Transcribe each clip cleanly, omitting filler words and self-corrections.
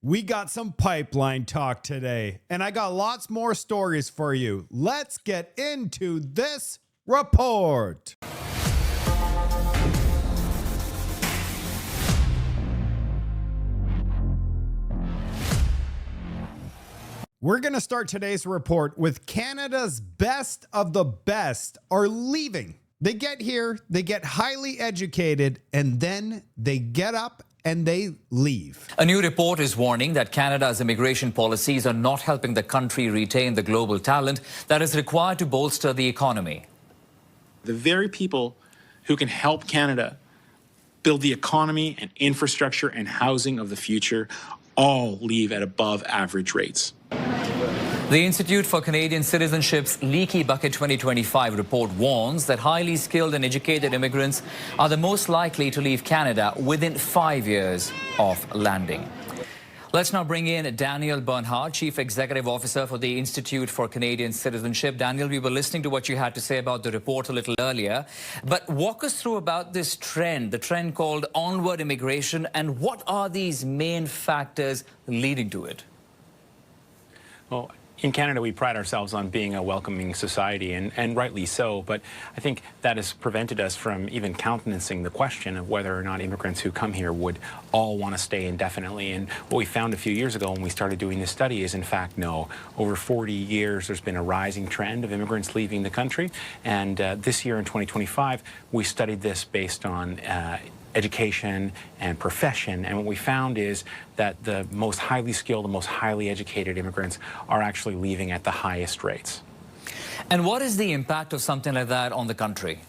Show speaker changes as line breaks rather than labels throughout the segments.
We got some pipeline talk today, and I got lots more stories for you. Let's get into this report. We're going to start today's report with Canada's best of the best are leaving. They get here, they get highly educated, and then they get up and they leave.
A new report is warning that Canada's immigration policies are not helping the country retain the global talent that is required to bolster the economy.
The very people who can help Canada build the economy and infrastructure and housing of the future all leave at above average rates.
The Institute for Canadian Citizenship's Leaky Bucket 2025 report warns that highly skilled and educated immigrants are the most likely to leave Canada within 5 years of landing. Let's now bring in Daniel Bernhard, Chief Executive Officer for the Institute for Canadian Citizenship. Daniel, we were listening to what you had to say about the report a little earlier, but walk us through about this trend, the trend called onward immigration, and what are these main factors leading to it?
Well, in Canada, we pride ourselves on being a welcoming society, and rightly so, but I think that has prevented us from even countenancing the question of whether or not immigrants who come here would all want to stay indefinitely. And what we found a few years ago when we started doing this study is, in fact, no. Over 40 years, there's been a rising trend of immigrants leaving the country, and this year in 2025, we studied this based on education and profession, and what we found is that the most highly skilled, the most highly educated immigrants are actually leaving at the highest rates.
And what is the impact of something like that on the country?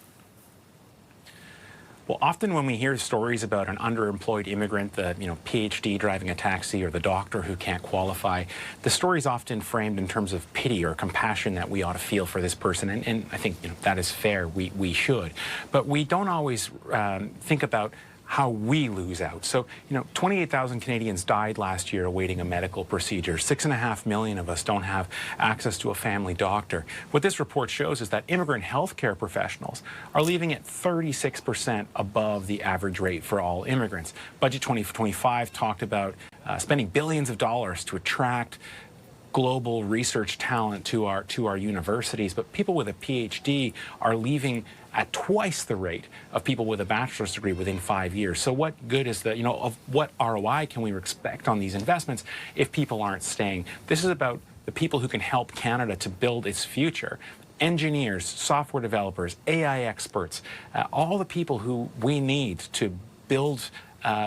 Well, often when we hear stories about an underemployed immigrant, the PhD driving a taxi or the doctor who can't qualify, the story is often framed in terms of pity or compassion that we ought to feel for this person, and I think that is fair. We should, but we don't always think about how we lose out. So, 28,000 Canadians died last year awaiting a medical procedure. 6.5 million of us don't have access to a family doctor. What this report shows is that immigrant healthcare professionals are leaving at 36% above the average rate for all immigrants. Budget 2025 talked about spending billions of dollars to attract global research talent to our universities, but people with a PhD are leaving at twice the rate of people with a bachelor's degree within 5 years. So what good is the, of what ROI can we expect on these investments if people aren't staying? This is about the people who can help Canada to build its future. Engineers, software developers, AI experts, all the people who we need to build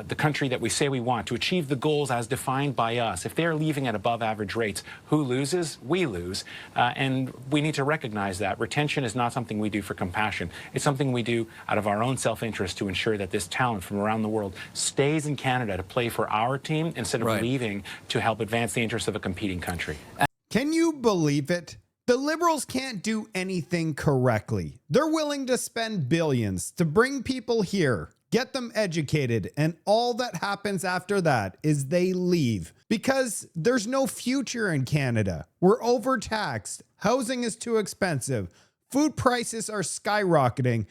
the country that we say we want, to achieve the goals as defined by us. If they're leaving at above average rates, who loses? We lose. And we need to recognize that. Retention is not something we do for compassion. It's something we do out of our own self-interest to ensure that this talent from around the world stays in Canada to play for our team instead of leaving to help advance the interests of a competing country.
Can you believe it? The Liberals can't do anything correctly. They're willing to spend billions to bring people here, get them educated, and all that happens after that is they leave because there's no future in Canada. We're overtaxed, housing is too expensive, food prices are skyrocketing,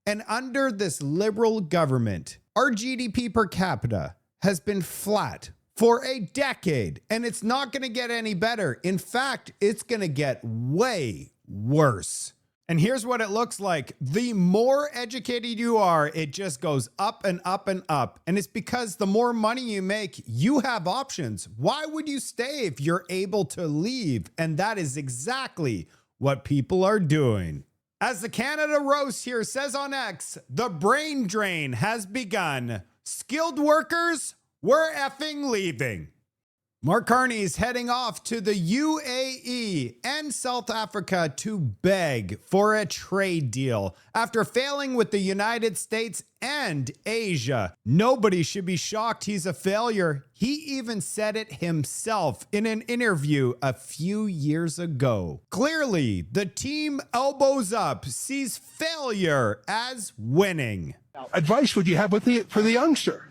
and under this Liberal government, our GDP per capita has been flat for a decade, and it's not going to get any better. In fact, it's going to get way worse. And here's what it looks like. The more educated you are, it just goes up and up and up. And it's because the more money you make, you have options. Why would you stay if you're able to leave? And that is exactly what people are doing. As the Canada Roast here says on X, the brain drain has begun. Skilled workers, we're effing leaving. Mark Carney is heading off to the UAE and South Africa to beg for a trade deal after failing with the United States and Asia. Nobody should be shocked he's a failure. He even said it himself in an interview a few years ago. Clearly, the team elbows up sees failure as winning.
Advice would you have for the youngster?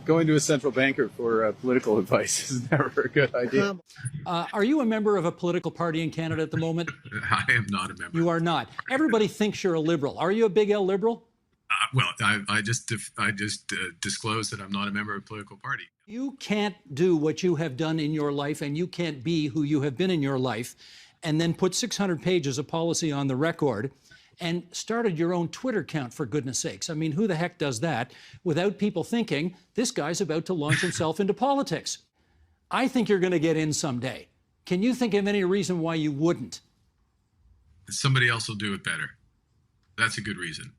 Going to a central banker for political advice is never a good idea.
Are you a member of a political party in Canada at the moment?
I am not a member.
You are not. Everybody thinks you're a Liberal. Are you a big L Liberal?
I just disclosed that I'm not a member of a political party.
You can't do what you have done in your life, and you can't be who you have been in your life, and then put 600 pages of policy on the record and started your own Twitter account, for goodness sakes. I mean, who the heck does that without people thinking this guy's about to launch himself into politics? I think you're going to get in someday. Can you think of any reason why you wouldn't?
Somebody else will do it better. That's a good reason.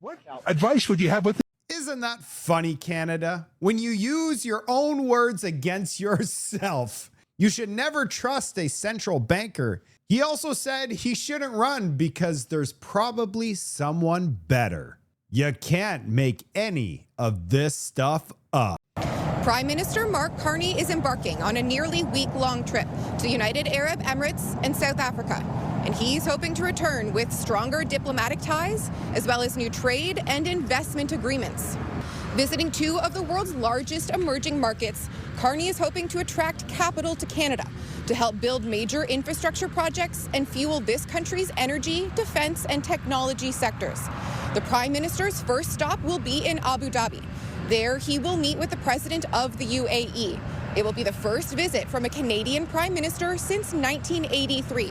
What advice would you have with
Isn't that funny, Canada? When you use your own words against yourself, you should never trust a central banker. He also said he shouldn't run because there's probably someone better. You can't make any of this stuff up.
Prime Minister Mark Carney is embarking on a nearly week-long trip to the United Arab Emirates and South Africa. And he's hoping to return with stronger diplomatic ties, as well as new trade and investment agreements. Visiting two of the world's largest emerging markets, Carney is hoping to attract capital to Canada to help build major infrastructure projects and fuel this country's energy, defense, and technology sectors. The Prime Minister's first stop will be in Abu Dhabi. There, he will meet with the President of the UAE. It will be the first visit from a Canadian Prime Minister since 1983,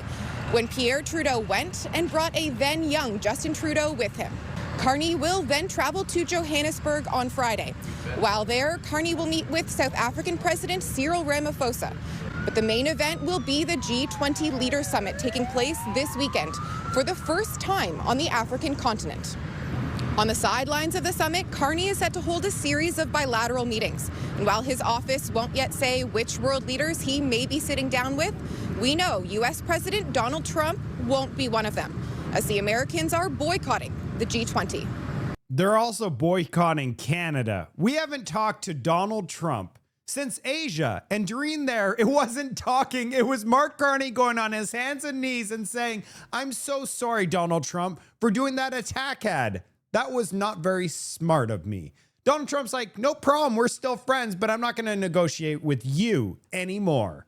when Pierre Trudeau went and brought a then young Justin Trudeau with him. Carney will then travel to Johannesburg on Friday. While there, Carney will meet with South African President Cyril Ramaphosa. But the main event will be the G20 Leader Summit taking place this weekend for the first time on the African continent. On the sidelines of the summit, Carney is set to hold a series of bilateral meetings. And while his office won't yet say which world leaders he may be sitting down with, we know U.S. President Donald Trump won't be one of them, as the Americans are boycotting the G20.
They're also boycotting Canada. We haven't talked to Donald Trump since Asia. And during there, it wasn't talking. It was Mark Carney going on his hands and knees and saying, "I'm so sorry, Donald Trump, for doing that attack ad. That was not very smart of me." Donald Trump's like, "No problem. We're still friends, but I'm not going to negotiate with you anymore."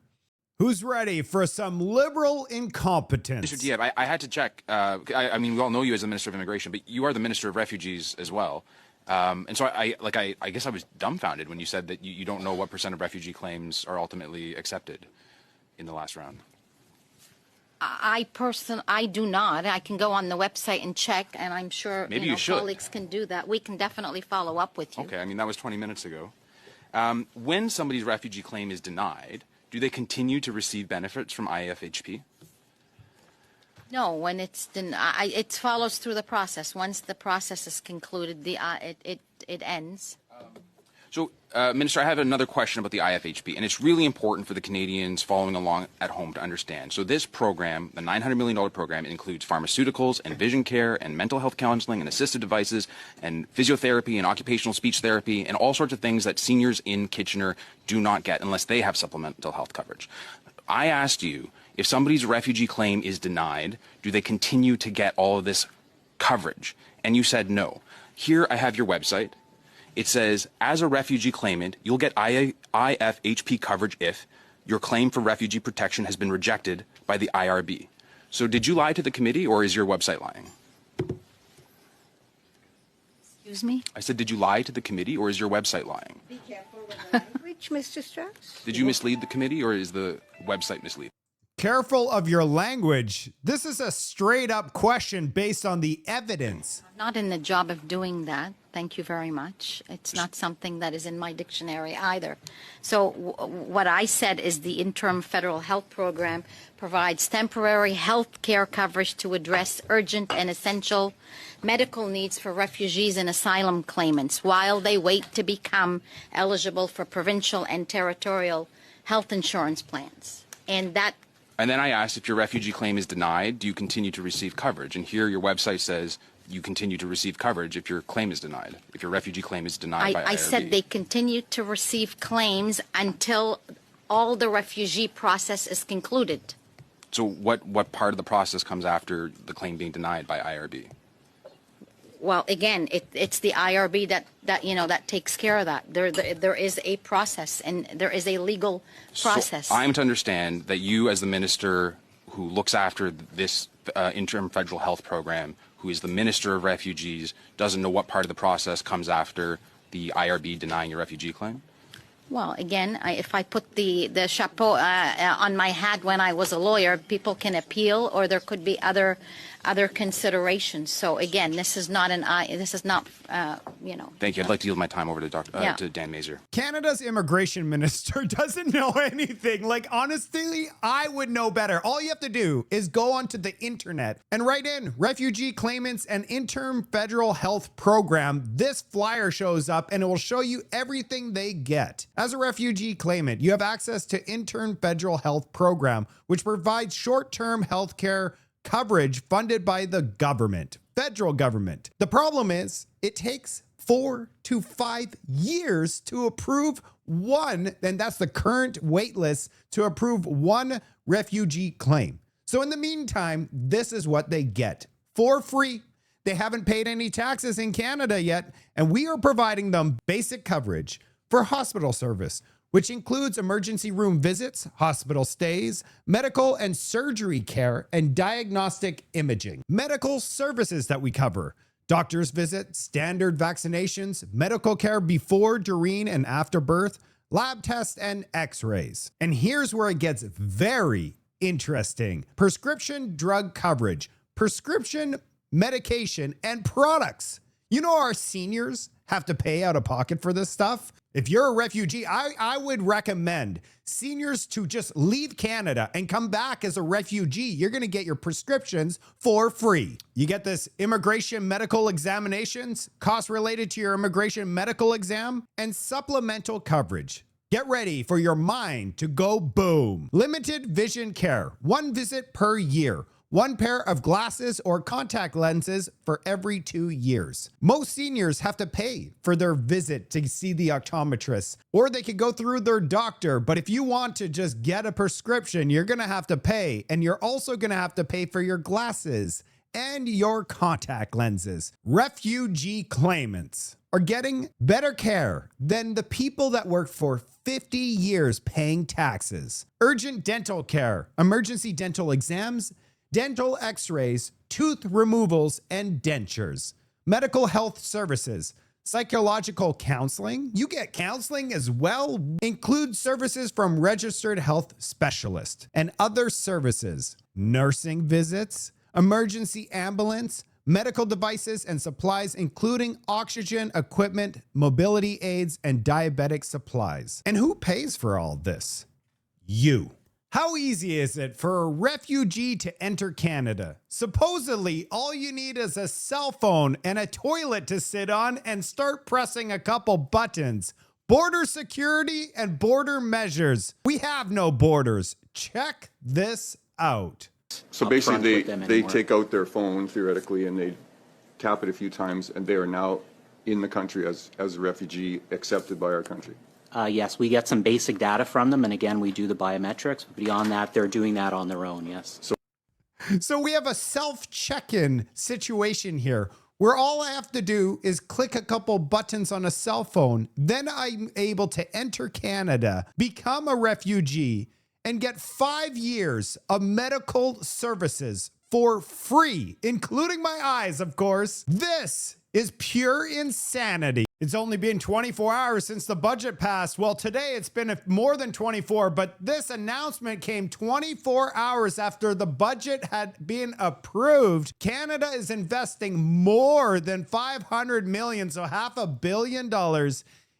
Who's ready for some liberal incompetence?
Mr. Diab, I had to check. I mean, we all know you as the Minister of Immigration, but you are the Minister of Refugees as well. And so I guess I was dumbfounded when you said that you don't know what % of refugee claims are ultimately accepted in the last round.
I do not. I can go on the website and check, and I'm sure
maybe you should.
Colleagues can do that. We can definitely follow up with you.
Okay, I mean, that was 20 minutes ago. When somebody's refugee claim is denied, do they continue to receive benefits from IFHP?
No, when it's denied, it follows through the process. Once the process is concluded, it ends.
So, Minister, I have another question about the IFHP, and it's really important for the Canadians following along at home to understand. So this program, the $900 million program, includes pharmaceuticals and vision care and mental health counseling and assistive devices and physiotherapy and occupational speech therapy and all sorts of things that seniors in Kitchener do not get unless they have supplemental health coverage. I asked you, if somebody's refugee claim is denied, do they continue to get all of this coverage? And you said no. Here I have your website. It says, as a refugee claimant, you'll get IFHP coverage if your claim for refugee protection has been rejected by the IRB. So did you lie to the committee, or is your website lying?
Excuse me?
I said, did you lie to the committee, or is your website lying?
Be careful with the language, Mr. Strauss.
Did you mislead the committee, or is the website misleading?
Careful of your language. This is a straight up question based on the evidence.
I'm not in the job of doing that. Thank you very much. It's not something that is in my dictionary either. So what I said is the interim federal health program provides temporary health care coverage to address urgent and essential medical needs for refugees and asylum claimants while they wait to become eligible for provincial and territorial health insurance plans. And
then I asked, if your refugee claim is denied, do you continue to receive coverage? And here your website says you continue to receive coverage if your claim is denied, if your refugee claim is denied by IRB.
I said they continue to receive claims until all the refugee process is concluded.
So what part of the process comes after the claim being denied by IRB?
Well, again, it's the IRB that takes care of that. There is a process, and there is a legal process.
So I'm to understand that you, as the minister who looks after this interim federal health program, who is the Minister of Refugees, doesn't know what part of the process comes after the IRB denying your refugee claim?
Well, again, if I put the chapeau on my hat when I was a lawyer, people can appeal, or there could be other considerations. So again, this is not you know.
Thank you. I'd like to yield my time over to to Dan Mazur.
Canada's immigration minister doesn't know anything. Like, honestly, I would know better. All you have to do is go onto the internet and write in refugee claimants and interim federal health program. This flyer shows up and it will show you everything they get. As a refugee claimant, you have access to intern federal health program, which provides short-term health care coverage funded by the government, federal government. The problem is it takes 4 to 5 years to approve one, and that's the current wait list to approve one refugee claim. So in the meantime, this is what they get for free. They haven't paid any taxes in Canada yet, and we are providing them basic coverage for hospital service, which includes emergency room visits, hospital stays, medical and surgery care, and diagnostic imaging. Medical services that we cover: doctor's visits, standard vaccinations, medical care before, during, and after birth, lab tests, and x-rays. And here's where it gets very interesting: prescription drug coverage, prescription medication, and products. You know, our seniors have to pay out of pocket for this stuff. If you're a refugee, I would recommend seniors to just leave Canada and come back as a refugee. You're going to get your prescriptions for free. You get this immigration medical examinations, costs related to your immigration medical exam, and supplemental coverage. Get ready for your mind to go boom. Limited vision care, 1 visit per year. 1 pair of glasses or contact lenses for every 2 years. Most seniors have to pay for their visit to see the optometrist, or they could go through their doctor. But if you want to just get a prescription, you're going to have to pay. And you're also going to have to pay for your glasses and your contact lenses. Refugee claimants are getting better care than the people that worked for 50 years paying taxes. Urgent dental care, emergency dental exams, dental x-rays, tooth removals, and dentures. Medical health services, psychological counseling. You get counseling as well. Include services from registered health specialists and other services. Nursing visits, emergency ambulance, medical devices and supplies, including oxygen equipment, mobility aids, and diabetic supplies. And who pays for all this? You. How easy is it for a refugee to enter Canada? Supposedly, all you need is a cell phone and a toilet to sit on and start pressing a couple buttons. Border security and border measures. We have no borders. Check this out.
So basically, they take out their phone, theoretically, and they tap it a few times, and they are now in the country as a refugee accepted by our country.
Yes, we get some basic data from them, and again, we do the biometrics. But beyond that, they're doing that on their own, yes.
So we have a self-check-in situation here, where all I have to do is click a couple buttons on a cell phone. Then I'm able to enter Canada, become a refugee, and get 5 years of medical services for free, including my eyes, of course. This is pure insanity. It's only been 24 hours since the budget passed. Well, today it's been more than 24, but this announcement came 24 hours after the budget had been approved. Canada is investing more than $500 million, so $500 million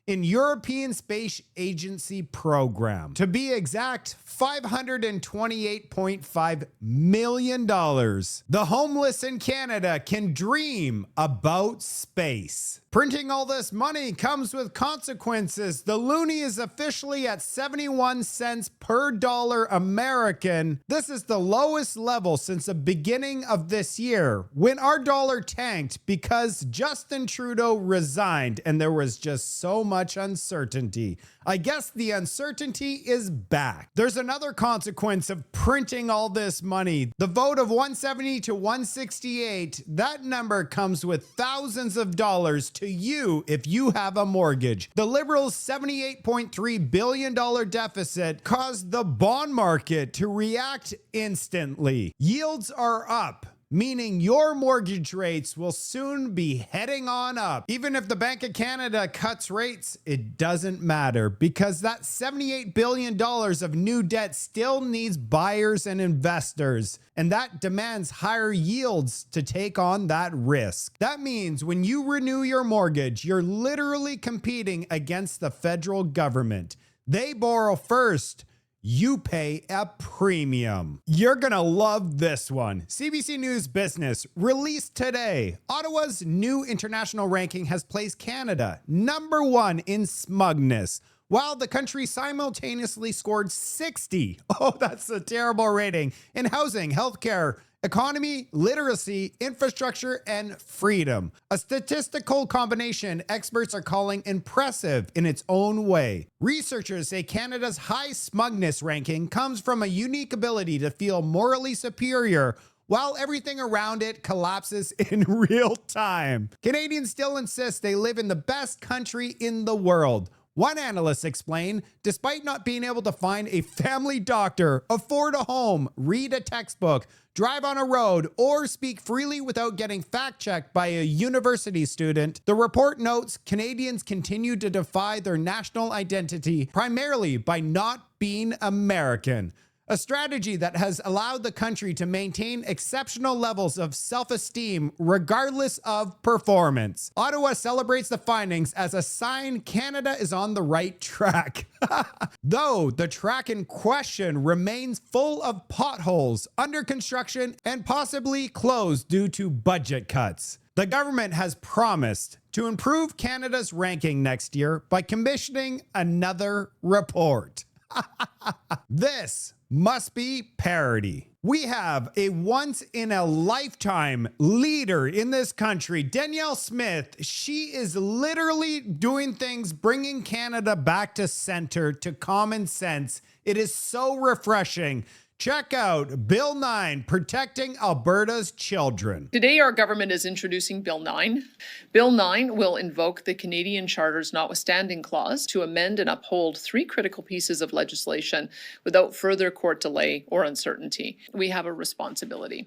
in European Space Agency program. To be exact, $528.5 million. The homeless in Canada can dream about space. Printing all this money comes with consequences. The loonie is officially at 71 cents per dollar American. This is the lowest level since the beginning of this year, when our dollar tanked because Justin Trudeau resigned and there was just so much uncertainty. I guess the uncertainty is back. There's another consequence of printing all this money. The vote of 170 to 168, that number comes with thousands of dollars to you if you have a mortgage. The Liberals' $78.3 billion deficit caused the bond market to react instantly. Yields are up meaning your mortgage rates will soon be heading on up. Even if the Bank of Canada cuts rates, it doesn't matter because that $78 billion of new debt still needs buyers and investors, and that demands higher yields to take on that risk. That means when you renew your mortgage, you're literally competing against the federal government. They borrow first. You pay a premium. You're gonna love this one. CBC News Business released today. Ottawa's new international ranking has placed Canada #1 in smugness, while the country simultaneously scored 60. Oh, that's a terrible rating in housing, healthcare, economy, literacy, infrastructure, and freedom. A statistical combination experts are calling impressive in its own way. Researchers say Canada's high smugness ranking comes from a unique ability to feel morally superior while everything around it collapses in real time. Canadians still insist they live in the best country in the world. One analyst explained, despite not being able to find a family doctor, afford a home, read a textbook, drive on a road, or speak freely without getting fact-checked by a university student, the report notes Canadians continue to defy their national identity primarily by not being American. A strategy that has allowed the country to maintain exceptional levels of self-esteem regardless of performance. Ottawa celebrates the findings as a sign Canada is on the right track. Though the track in question remains full of potholes, under construction, and possibly closed due to budget cuts. The government has promised to improve Canada's ranking next year by commissioning another report. This must be parody. We have a once-in-a-lifetime leader in this country, Danielle Smith. She is literally doing things, bringing Canada back to center, to common sense. It is so refreshing. Check out Bill 9, Protecting Alberta's Children.
Today, our government is introducing Bill 9. Bill 9 will invoke the Canadian Charter's notwithstanding clause to amend and uphold 3 critical pieces of legislation without further court delay or uncertainty. We have a responsibility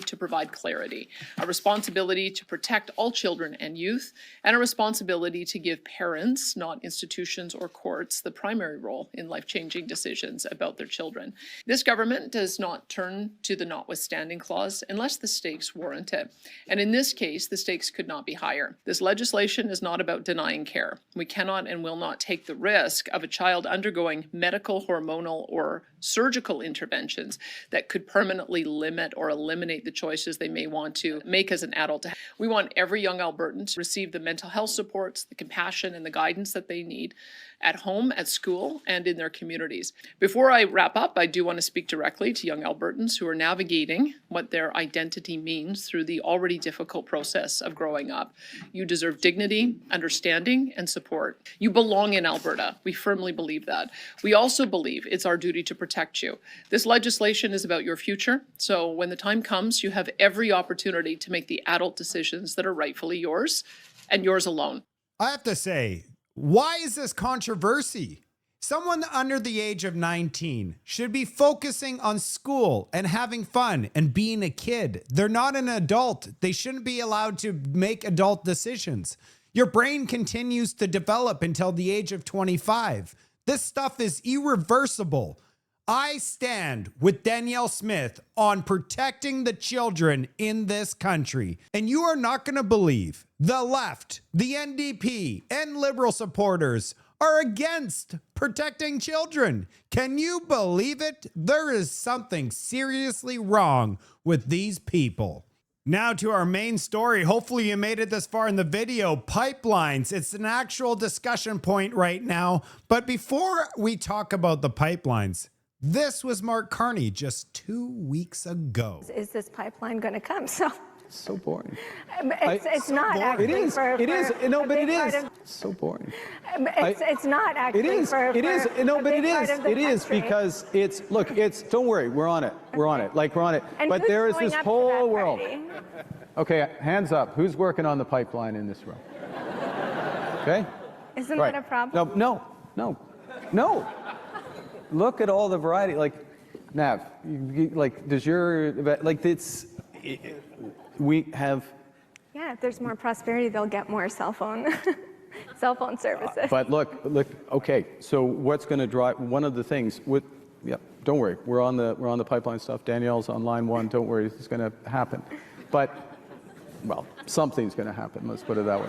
to provide clarity, a responsibility to protect all children and youth, and a responsibility to give parents, not institutions or courts, the primary role in life-changing decisions about their children. This government does not turn to the notwithstanding clause unless the stakes warrant it. And in this case, the stakes could not be higher. This legislation is not about denying care. We cannot and will not take the risk of a child undergoing medical, hormonal, or surgical interventions that could permanently limit or eliminate the choices they may want to make as an adult. We want every young Albertan to receive the mental health supports, the compassion, and the guidance that they need at home, at school, and in their communities. Before I wrap up, I do want to speak directly to young Albertans who are navigating what their identity means through the already difficult process of growing up. You deserve dignity, understanding, and support. You belong in Alberta. We firmly believe that. We also believe it's our duty to protect you. This legislation is about your future, so when the time comes, you have every opportunity to make the adult decisions that are rightfully yours, and yours alone.
I have to say, why is this controversy? Someone under the age of 19 should be focusing on school and having fun and being a kid. They're not an adult. They shouldn't be allowed to make adult decisions. Your brain continues to develop until the age of 25. This stuff is irreversible. I stand with Danielle Smith on protecting the children in this country. And you are not going to believe the left, the NDP, and Liberal supporters are against protecting children. Can you believe it? There is something seriously wrong with these people. Now to our main story. Hopefully you made it this far in the video. Pipelines. It's an actual discussion point right now. But before we talk about the pipelines, this was Mark Carney just 2 weeks ago.
Is this pipeline going to come?
So boring.
It's not
boring.
actually
It is.
for
It is. No, but it is.
of,
So boring.
it's not actually
It is.
for
It is. No,
a
but
big
it
part
is.
of the
It is
country.
because it's. Look, it's. Don't worry. We're on it. We're on it. Like we're on it.
And
But
who's
there is
showing
this
up to
whole
that
world.
party?
Okay, hands up. Who's working on the pipeline in this room? Okay.
Isn't
Right.
that a problem?
No. Look at all the variety. Like, Nav, like, does your, like, it's,
we have.
Yeah, if there's more prosperity, they'll get more cell phone services.
But look, okay, so what's going to drive, one of the things with, yeah, don't worry, we're on the pipeline stuff. Danielle's on line one, don't worry, it's going to happen. But, well, something's going to happen, let's put it that way.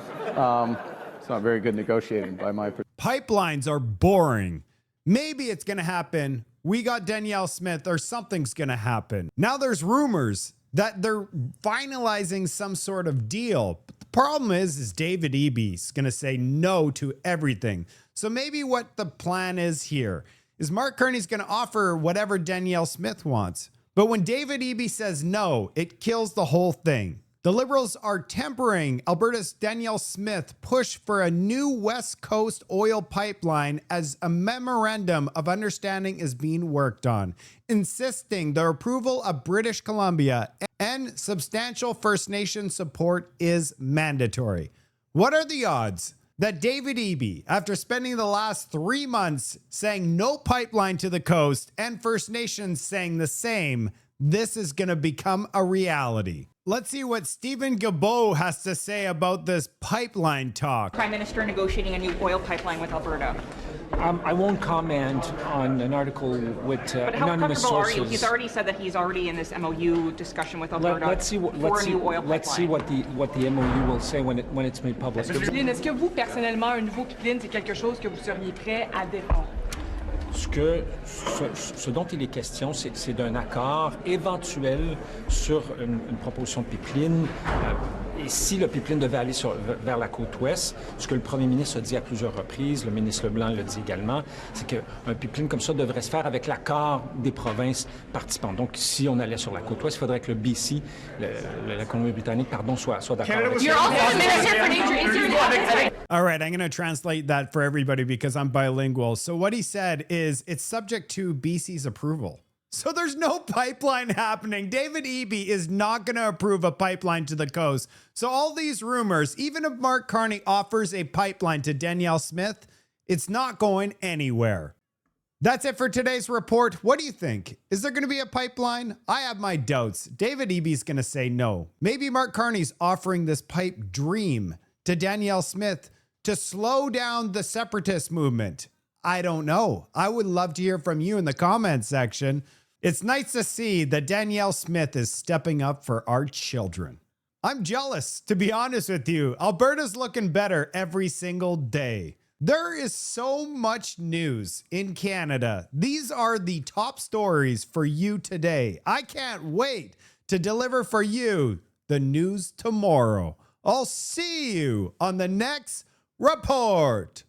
It's not very good negotiating by my perspective.
Pipelines are boring. Maybe it's going to happen. We got Danielle Smith, or something's going to happen. Now there's rumors that they're finalizing some sort of deal. But the problem is David Eby's going to say no to everything. So maybe what the plan is here is Mark Carney's going to offer whatever Danielle Smith wants. But when David Eby says no, it kills the whole thing. The Liberals are tempering Alberta's Danielle Smith push for a new West Coast oil pipeline as a memorandum of understanding is being worked on, insisting the approval of British Columbia and substantial First Nation support is mandatory. What are the odds that David Eby, after spending the last 3 months saying no pipeline to the coast and First Nations saying the same, this is going to become a reality? Let's see what Stephen Guilbeault has to say about this pipeline talk.
Prime Minister negotiating a new oil pipeline with Alberta.
I won't comment on an article with
but how
anonymous
comfortable
sources.
are you? He's already said that he's already in this MOU discussion with Alberta
Let's see what the MOU will say when it's made public.
Est-ce que vous personnellement un nouveau pipeline c'est quelque chose que vous seriez prêt à défendre?
Ce dont il est question, c'est d'un accord éventuel sur une proposition de pipeline. Et si le pipeline devait aller vers la côte ouest, ce que le premier ministre a dit à plusieurs reprises, le ministre Leblanc le dit également, c'est qu'un pipeline comme ça devrait se faire avec l'accord des provinces participantes. Donc, si on allait sur la côte ouest, il faudrait que le BC, la Colombie-Britannique, soit d'accord avec ça.
All right, I'm going to translate that for everybody because I'm bilingual. So what he said is it's subject to BC's approval. So there's no pipeline happening. David Eby is not going to approve a pipeline to the coast. So all these rumors, even if Mark Carney offers a pipeline to Danielle Smith, it's not going anywhere. That's it for today's report. What do you think? Is there going to be a pipeline? I have my doubts. David Eby's going to say no. Maybe Mark Carney's offering this pipe dream to Danielle Smith to slow down the separatist movement. I don't know. I would love to hear from you in the comments section. It's nice to see that Danielle Smith is stepping up for our children. I'm jealous, to be honest with you. Alberta's looking better every single day. There is so much news in Canada. These are the top stories for you today. I can't wait to deliver for you the news tomorrow. I'll see you on the next report.